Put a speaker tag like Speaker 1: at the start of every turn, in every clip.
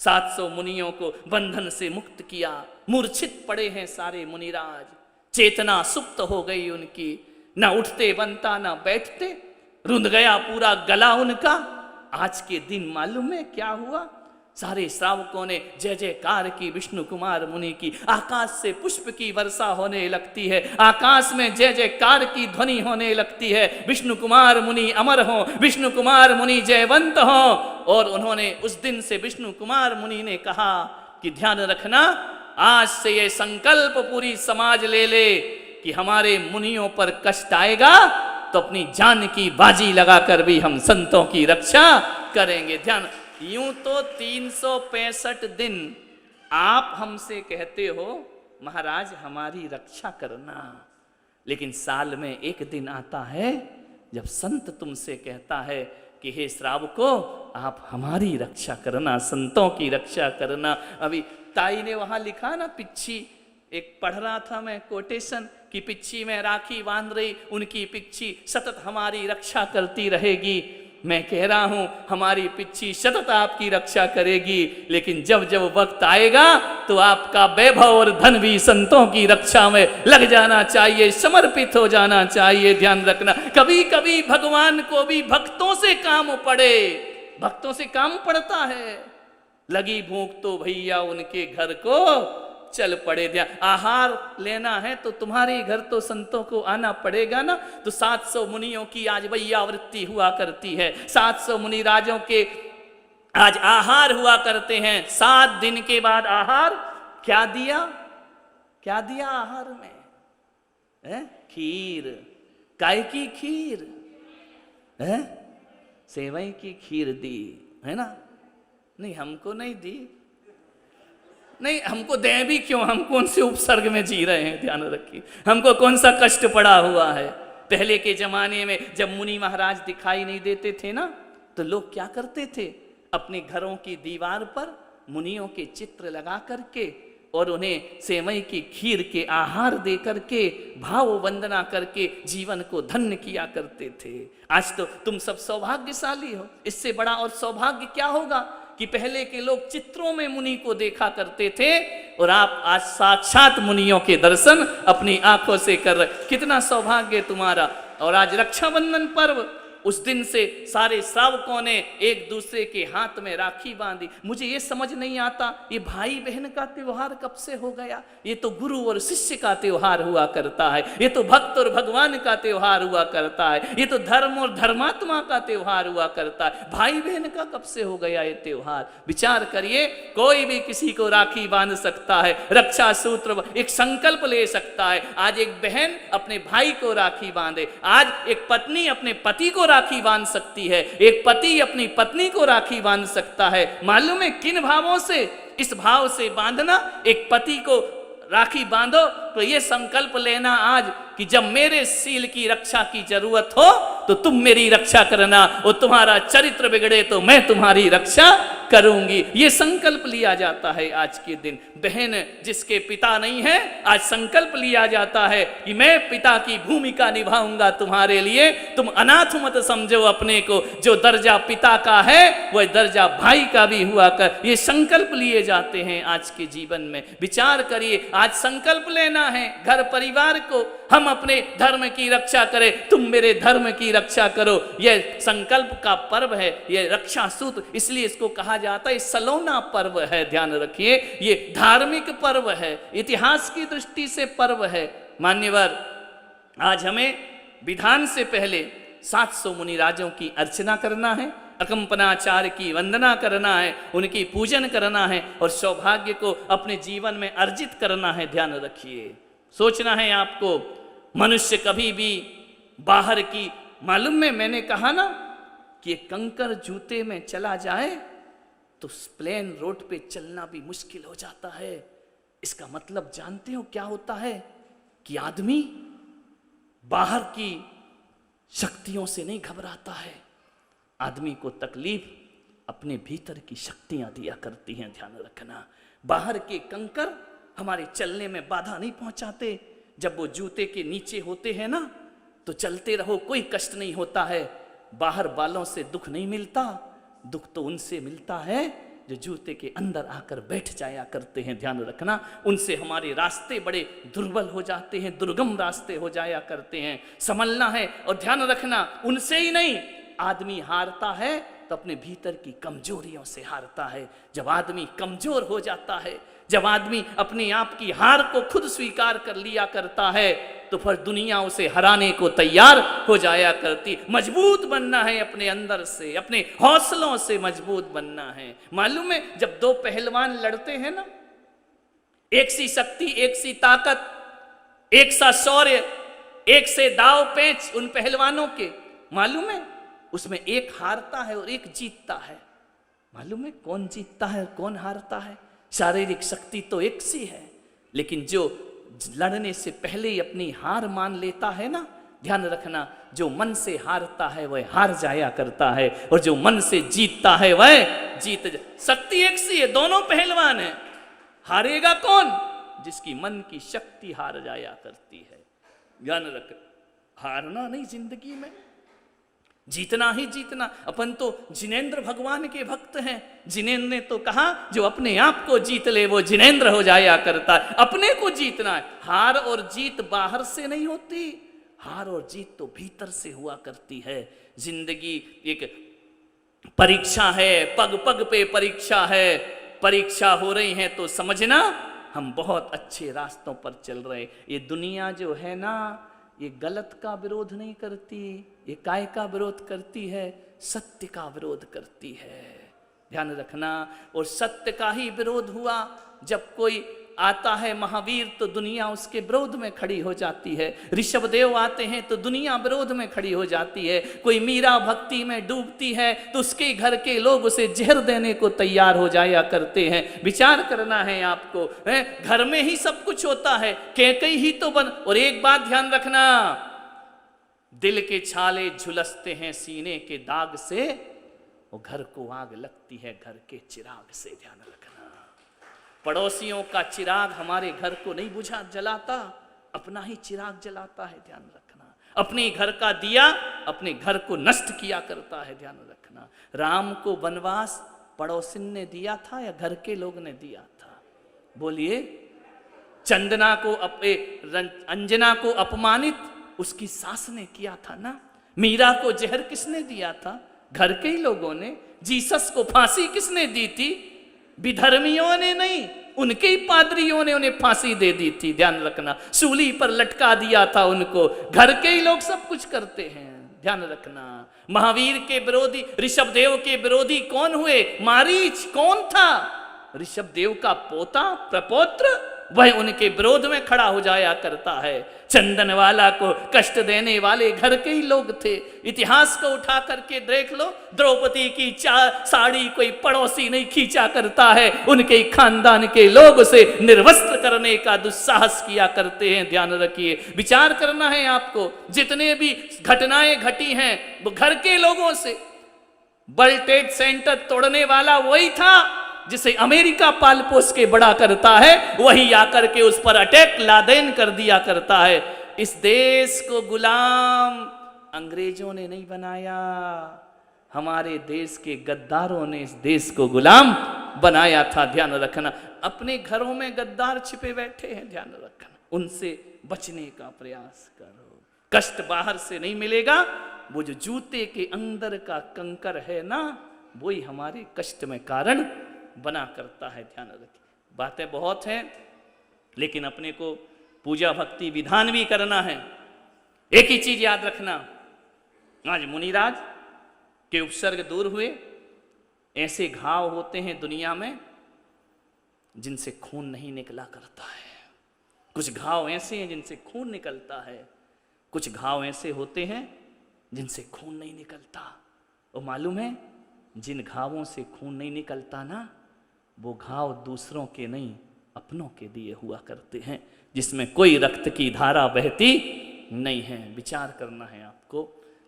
Speaker 1: 700 मुनियों को बंधन से मुक्त किया। मूर्छित पड़े हैं सारे मुनिराज, चेतना सुप्त हो गई उनकी, ना उठते बनता ना बैठते, रुंध गया पूरा गला उनका। आज के दिन मालूम है क्या हुआ? सारे श्रावकों ने जय जयकार की विष्णु कुमार मुनि की। आकाश से पुष्प की वर्षा होने लगती है, आकाश में जय जयकार की ध्वनि होने लगती है। विष्णु कुमार मुनि अमर हो, विष्णु कुमार मुनि जयवंत हो। और उन्होंने उस दिन से विष्णु कुमार मुनि ने कहा कि ध्यान रखना, आज से ये संकल्प पूरी समाज ले ले कि हमारे मुनियों पर कष्ट आएगा तो अपनी जान की बाजी लगाकर भी हम संतों की रक्षा करेंगे। ध्यान, यूं तो 365 दिन आप हमसे कहते हो महाराज हमारी रक्षा करना, लेकिन साल में एक दिन आता है जब संत तुमसे कहता है कि हे श्रावको आप हमारी रक्षा करना, संतों की रक्षा करना। अभी ताई ने वहां लिखा ना, पिच्छी, एक पढ़ रहा था मैं कोटेशन कि पिच्छी में राखी बांध रही, उनकी पिच्छी सतत हमारी रक्षा करती रहेगी। मैं कह रहा हूं हमारी पिच्छी सतत आपकी रक्षा करेगी, लेकिन जब जब वक्त आएगा तो आपका वैभव और धन भी संतों की रक्षा में लग जाना चाहिए, समर्पित हो जाना चाहिए। ध्यान रखना, कभी कभी भगवान को भी भक्तों से काम पड़े, भक्तों से काम पड़ता है। लगी भूख तो भैया उनके घर को चल पड़े। ध्यान, आहार लेना है तो तुम्हारे घर तो संतों को आना पड़ेगा ना। तो 700 मुनियों की आज वैयावृत्ति हुआ करती है, 700 मुनि राजों के आज आहार हुआ करते हैं। 7 दिन के बाद आहार क्या दिया, क्या दिया आहार में? खीर। काय की खीर? सेवई की खीर दी है ना? नहीं, हमको नहीं दी। नहीं, हमको दें भी क्यों, हम कौन से उपसर्ग में जी रहे हैं? ध्यान रखिए, हमको कौन सा कष्ट पड़ा हुआ है। पहले के जमाने में जब मुनि महाराज दिखाई नहीं देते थे ना, तो लोग क्या करते थे, अपने घरों की दीवार पर मुनियों के चित्र लगा करके और उन्हें सेवई की खीर के आहार दे करके भाव वंदना करके जीवन को धन्य किया करते थे। आज तो तुम सब सौभाग्यशाली हो, इससे बड़ा और सौभाग्य क्या होगा कि पहले के लोग चित्रों में मुनि को देखा करते थे और आप आज साक्षात मुनियों के दर्शन अपनी आंखों से कर रहे। कितना सौभाग्य तुम्हारा। और आज रक्षाबंधन पर्व, उस दिन से सारे श्रावकों ने एक दूसरे के हाथ में राखी बांधी। मुझे ये समझ नहीं आता, ये भाई बहन का त्योहार कब से हो गया? ये तो गुरु और शिष्य का त्योहार हुआ करता है, ये तो भक्त और भगवान का त्योहार हुआ करता है, ये तो धर्म और धर्मात्मा का त्योहार हुआ करता है। भाई बहन का कब से हो गया ये त्योहार? विचार करिए, कोई भी किसी को राखी बांध सकता है, रक्षा सूत्र एक संकल्प ले सकता है। आज एक बहन अपने भाई को राखी बांधे, आज एक पत्नी अपने पति को राखी बांध सकती है, एक पति अपनी पत्नी को राखी बांध सकता है। मालूम है किन भावों से? इस भाव से बांधना, एक पति को राखी बांधो तो ये संकल्प लेना आज कि जब मेरे सील की रक्षा की जरूरत हो तो तुम मेरी रक्षा करना, और तुम्हारा चरित्र बिगड़े तो मैं तुम्हारी रक्षा करूंगी। ये संकल्प लिया जाता है आज के दिन। बहन जिसके पिता नहीं है, आज संकल्प लिया जाता है कि मैं पिता की भूमिका निभाऊंगा तुम्हारे लिए। तुम अनाथ मत समझो अपने को, जो दर्जा पिता का है वह दर्जा भाई का भी हुआ कर। ये संकल्प लिए जाते हैं आज के जीवन में। विचार करिए, आज संकल्प लेना है घर परिवार को, हम अपने धर्म की रक्षा करें, तुम मेरे धर्म की रक्षा करो। यह संकल्प का पर्व है, यह रक्षा सूत्र, इसलिए इसको कहा जाता है सलोना पर्व है। ध्यान रखिए, ये धार्मिक पर्व है, इतिहास की दृष्टि से पर्व है। मान्यवर, आज हमें विधान से पहले 700 मुनिराजों की अर्चना करना है, अकंपनाचार्य की वंदना करना है, उनकी पूजन करना है और सौभाग्य को अपने जीवन में अर्जित करना है। ध्यान रखिए, सोचना है आपको, मनुष्य कभी भी बाहर की, मालूम है मैंने कहा ना कि कंकर जूते में चला जाए तो प्लेन रोड पे चलना भी मुश्किल हो जाता है। इसका मतलब जानते हो क्या होता है? कि आदमी बाहर की शक्तियों से नहीं घबराता है, आदमी को तकलीफ अपने भीतर की शक्तियां दिया करती हैं। ध्यान रखना, बाहर के कंकर हमारे चलने में बाधा नहीं पहुंचाते। जब वो जूते के नीचे होते हैं ना तो चलते रहो, कोई कष्ट नहीं होता है। बाहर वालों से दुख नहीं मिलता, दुख तो उनसे मिलता है जो जूते के अंदर आकर बैठ जाया करते हैं, ध्यान रखना, उनसे हमारे रास्ते बड़े दुर्बल हो जाते हैं, दुर्गम रास्ते हो जाया करते हैं। संभलना है और ध्यान रखना, उनसे ही नहीं, आदमी हारता है तो अपने भीतर की कमजोरियों से हारता है। जब आदमी कमजोर हो जाता है, जब आदमी अपने आप की हार को खुद स्वीकार कर लिया करता है, तो फिर दुनिया उसे हराने को तैयार हो जाया करती। मजबूत बनना है अपने अंदर से, अपने हौसलों से मजबूत बनना है। मालूम है, जब दो पहलवान लड़ते हैं ना, एक सी शक्ति, एक सी ताकत, एक सा शौर्य, एक से दाव पेच उन पहलवानों के, मालूम है उसमें एक हारता है और एक जीतता है। मालूम है कौन जीतता है और कौन हारता है? शारीरिक शक्ति तो एक सी है, लेकिन जो लड़ने से पहले ही अपनी हार मान लेता है ना, ध्यान रखना, जो मन से हारता है वह हार जाया करता है, और जो मन से जीतता है वह जीत शक्ति एक सी है, दोनों पहलवान हैं। हारेगा कौन? जिसकी मन की शक्ति हार जाया करती है। ध्यान रख, हारना नहीं जिंदगी में, जीतना ही जीतना। अपन तो जिनेंद्र भगवान के भक्त हैं। जिनेंद्र ने तो कहा, जो अपने आप को जीत ले वो जिनेंद्र हो जाया करता है। अपने को जीतना है। हार और जीत बाहर से नहीं होती, हार और जीत तो भीतर से हुआ करती है। जिंदगी एक परीक्षा है, पग पग पे परीक्षा है। परीक्षा हो रही है तो समझना हम बहुत अच्छे रास्तों पर चल रहे। ये दुनिया जो है ना, ये गलत का विरोध नहीं करती, ये काय का विरोध करती है? सत्य का विरोध करती है। ध्यान रखना। और सत्य का ही विरोध हुआ। जब कोई आता है महावीर तो दुनिया उसके विरोध में खड़ी हो जाती है। ऋषभदेव आते हैं तो दुनिया विरोध में खड़ी हो जाती है। कोई मीरा भक्ति में डूबती है तो उसके घर के लोग उसे जहर देने को तैयार हो जाया करते हैं। विचार करना है आपको, घर में ही सब कुछ होता है, कैकई ही तो बन। और एक बात ध्यान रखना, दिल के छाले झुलसते हैं सीने के दाग से, और घर को आग लगती है घर के चिराग से। ध्यान रखना। पड़ोसियों का चिराग हमारे घर को नहीं बुझा जलाता, अपना ही चिराग जलाता है। ध्यान रखना। अपने घर का दिया अपने घर को नष्ट किया करता है। ध्यान रखना। राम को वनवास पड़ोसिन ने दिया था या घर के लोग ने दिया था? बोलिए। चंदना को अंजना को अपमानित उसकी सास ने किया था ना। मीरा को जहर किसने दिया था? घर के ही लोगों ने। जीसस को फांसी किसने दी थी? विधर्मियों ने नहीं, उनके ही पादरियों ने उन्हें फांसी दे दी थी। ध्यान रखना। सूली पर लटका दिया था उनको। घर के ही लोग सब कुछ करते हैं। ध्यान रखना। महावीर के विरोधी, ऋषभदेव के विरोधी कौन हुए? मारीच। कौन था? ऋषभदेव का पोता, प्रपौत्र, वह उनके विरोध में खड़ा हो जाया करता है। चंदन वाला को कष्ट देने वाले घर के ही लोग थे। इतिहास को उठा करके देख लो, द्रौपदी की साड़ी कोई पड़ोसी नहीं खींचा करता है, उनके ही खानदान के लोग उसे निर्वस्त्र करने का दुस्साहस किया करते हैं। ध्यान रखिए। विचार करना है आपको। जितने भी घटनाएं घटी हैं वो घर के लोगों से। वर्ल्ड ट्रेड सेंटर तोड़ने वाला वही था जिसे अमेरिका पाल पोस के बड़ा करता है, वही आकर के उस पर अटैक लादेन कर दिया करता है। इस देश को गुलाम अंग्रेजों ने नहीं बनाया, हमारे देश के गद्दारों ने इस देश को गुलाम बनाया था। ध्यान रखना। अपने घरों में गद्दार छिपे बैठे हैं। ध्यान रखना। उनसे बचने का प्रयास करो। कष्ट बाहर से नहीं मिलेगा, वो जो जूते के अंदर का कंकर है ना, वही हमारे कष्ट में कारण बना करता है। ध्यान रखिए। बातें बहुत हैं, लेकिन अपने को पूजा भक्ति विधान भी करना है। एक ही चीज याद रखना, आज मुनिराज के उपसर्ग दूर हुए। ऐसे घाव होते हैं दुनिया में जिनसे खून नहीं निकला करता है। कुछ घाव ऐसे हैं जिनसे खून निकलता है, कुछ घाव ऐसे होते हैं जिनसे खून नहीं निकलता। और मालूम है, जिन घावों से खून नहीं निकलता ना, वो घाव दूसरों के नहीं अपनों के दिए हुआ करते हैं, जिसमें कोई रक्त की धारा बहती नहीं है। विचार करना है आपको।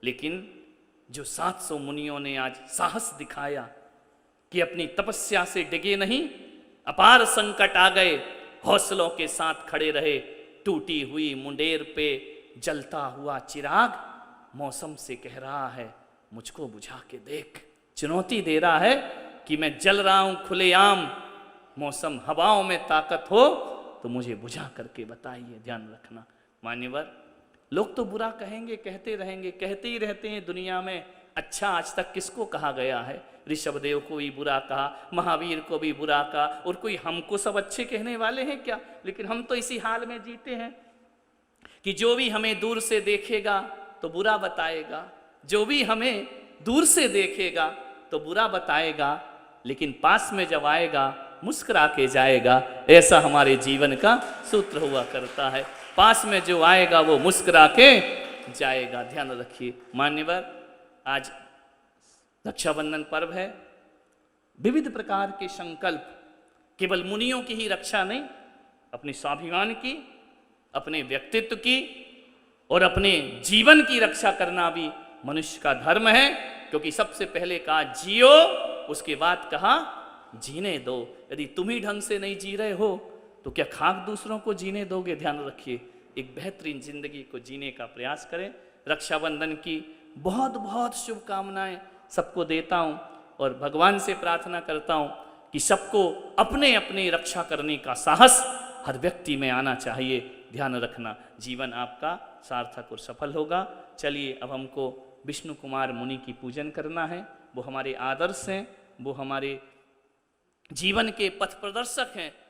Speaker 1: लेकिन जो 700 मुनियों ने आज साहस दिखाया कि अपनी तपस्या से डिगे नहीं, अपार संकट आ गए, हौसलों के साथ खड़े रहे। टूटी हुई मुंडेर पे जलता हुआ चिराग मौसम से कह रहा है, मुझको बुझा के देख। चुनौती दे रहा है कि मैं जल रहा हूं खुलेआम, मौसम हवाओं में ताकत हो तो मुझे बुझा करके बताइए, ध्यान रखना। मान्यवर, लोग तो बुरा कहेंगे, कहते रहेंगे, कहते ही रहते हैं दुनिया में। अच्छा आज तक किसको कहा गया है? ऋषभदेव को भी बुरा कहा, महावीर को भी बुरा कहा, और कोई हमको सब अच्छे कहने वाले हैं क्या? लेकिन हम तो इसी हाल में जीते हैं कि जो भी हमें दूर से देखेगा तो बुरा बताएगा, जो भी हमें दूर से देखेगा तो बुरा बताएगा, लेकिन पास में जब आएगा मुस्कुरा के जाएगा। ऐसा हमारे जीवन का सूत्र हुआ करता है। पास में जो आएगा वो मुस्कुरा के जाएगा, ध्यान रखिए। मान्यवर, आज रक्षाबंधन पर्व है। विविध प्रकार के संकल्प, केवल मुनियों की ही रक्षा नहीं, अपने स्वाभिमान की, अपने व्यक्तित्व की और अपने जीवन की रक्षा करना भी मनुष्य का धर्म है। क्योंकि सबसे पहले कहा जियो, उसके बाद कहा जीने दो। यदि तुम ही ढंग से नहीं जी रहे हो तो क्या खाक दूसरों को जीने दोगे? ध्यान रखिए, एक बेहतरीन जिंदगी को जीने का प्रयास करें। रक्षाबंधन की बहुत बहुत शुभकामनाएं सबको देता हूं और भगवान से प्रार्थना करता हूं कि सबको अपने अपने रक्षा करने का साहस हर व्यक्ति में आना चाहिए। ध्यान रखना, जीवन आपका सार्थक और सफल होगा। चलिए, अब हमको विष्णु कुमार मुनि की पूजन करना है। वो हमारे आदर्श हैं, वो हमारे जीवन के पथ प्रदर्शक हैं।